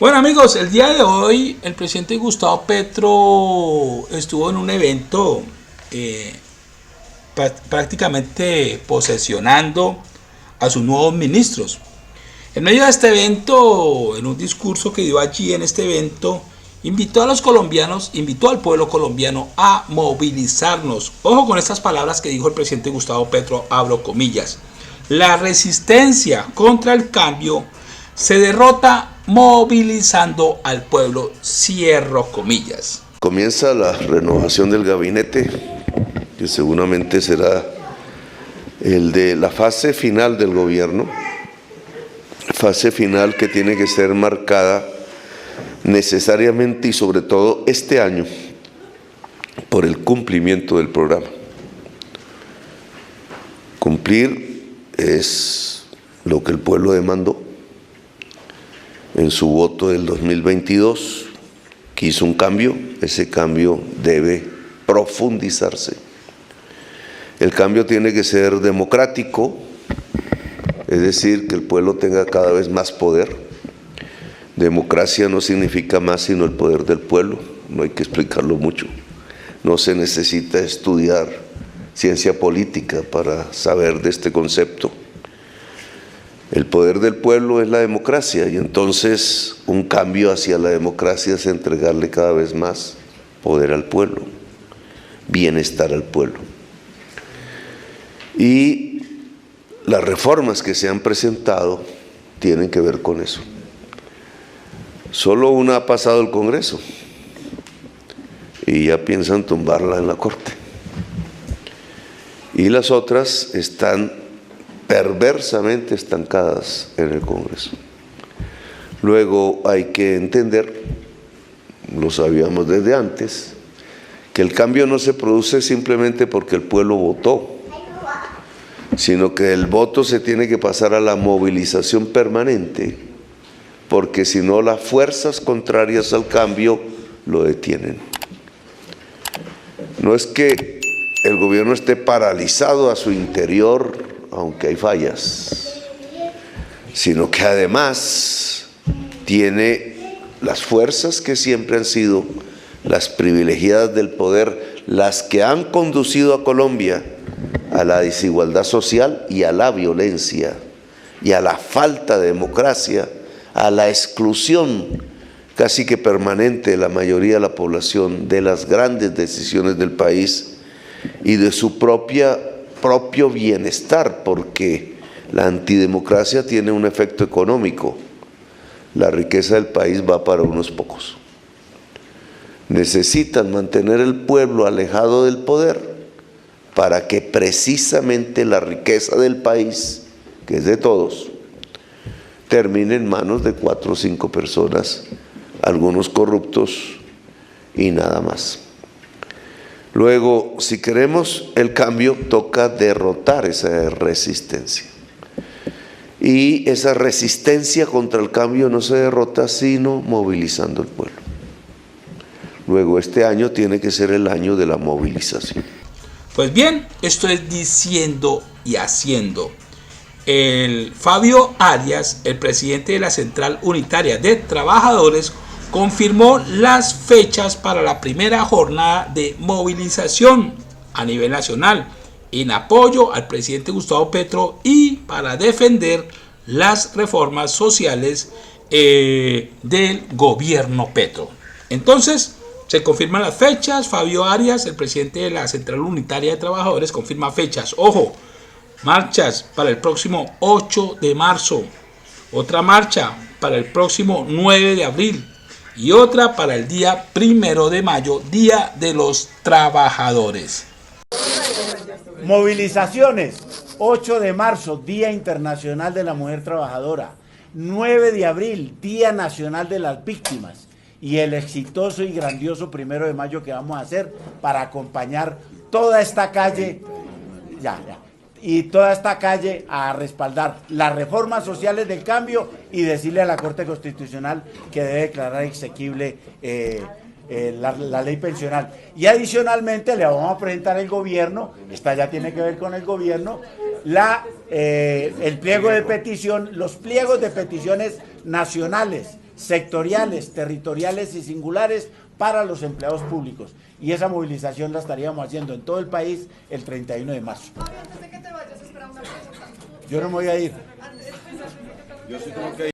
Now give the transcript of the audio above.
Bueno amigos, el día de hoy el presidente Gustavo Petro estuvo en un evento eh, prácticamente posesionando a sus nuevos ministros. En medio de este evento, en un discurso que dio allí en este evento, invitó a los colombianos, invitó al pueblo colombiano a movilizarnos. Ojo con estas palabras que dijo el presidente Gustavo Petro, abro comillas. La resistencia contra el cambio se derrota movilizando al pueblo, cierro comillas. Comienza la renovación del gabinete, que seguramente será el de la fase final del gobierno, fase final que tiene que ser marcada necesariamente y sobre todo este año por el cumplimiento del programa. Cumplir es lo que el pueblo demandó en su voto del 2022, quiso un cambio, ese cambio debe profundizarse. El cambio tiene que ser democrático, es decir, que el pueblo tenga cada vez más poder. Democracia no significa más sino el poder del pueblo, no hay que explicarlo mucho. No se necesita estudiar ciencia política para saber de este concepto. El poder del pueblo es la democracia y entonces un cambio hacia la democracia es entregarle cada vez más poder al pueblo, bienestar al pueblo. Y las reformas que se han presentado tienen que ver con eso. Solo una ha pasado el Congreso y ya piensan tumbarla en la Corte. Y las otras están perversamente estancadas en el Congreso. Luego hay que entender, lo sabíamos desde antes, que el cambio no se produce simplemente porque el pueblo votó, sino que el voto se tiene que pasar a la movilización permanente, porque si no las fuerzas contrarias al cambio lo detienen. No es que el gobierno esté paralizado a su interior, aunque hay fallas, sino que además tiene las fuerzas que siempre han sido las privilegiadas del poder, las que han conducido a Colombia a la desigualdad social y a la violencia, y a la falta de democracia, a la exclusión casi que permanente de la mayoría de la población de las grandes decisiones del país y de su propio bienestar, porque la antidemocracia tiene un efecto económico. La riqueza del país va para unos pocos. Necesitan mantener el pueblo alejado del poder para que precisamente la riqueza del país, que es de todos, termine en manos de 4 o 5 personas, algunos corruptos y nada más. Luego, si queremos el cambio, toca derrotar esa resistencia. Y esa resistencia contra el cambio no se derrota sino movilizando al pueblo. Luego, este año tiene que ser el año de la movilización. Pues bien, esto es diciendo y haciendo. El Fabio Arias, el presidente de la Central Unitaria de Trabajadores, confirmó las fechas para la primera jornada de movilización a nivel nacional en apoyo al presidente Gustavo Petro y para defender las reformas sociales del gobierno Petro. Entonces, se confirman las fechas. Fabio Arias, el presidente de la Central Unitaria de Trabajadores, confirma fechas. Ojo, marchas para el próximo 8 de marzo, otra marcha para el próximo 9 de abril, y otra para el día 1 de mayo, Día de los Trabajadores. Movilizaciones: 8 de marzo, Día Internacional de la Mujer Trabajadora; 9 de abril, Día Nacional de las Víctimas; y el exitoso y grandioso 1 de mayo que vamos a hacer para acompañar toda esta calle, y toda esta calle a respaldar las reformas sociales del cambio y decirle a la Corte Constitucional que debe declarar exequible la ley pensional. Y adicionalmente le vamos a presentar al gobierno, esta ya tiene que ver con el gobierno, el pliego de petición, los pliegos de peticiones nacionales sectoriales, territoriales y singulares para los empleados públicos. Y esa movilización la estaríamos haciendo en todo el país el 31 de marzo. Antes de que te vayas, espera una pregunta. Yo no me voy a ir. Antes de que te vayas. Yo sí tengo que ir.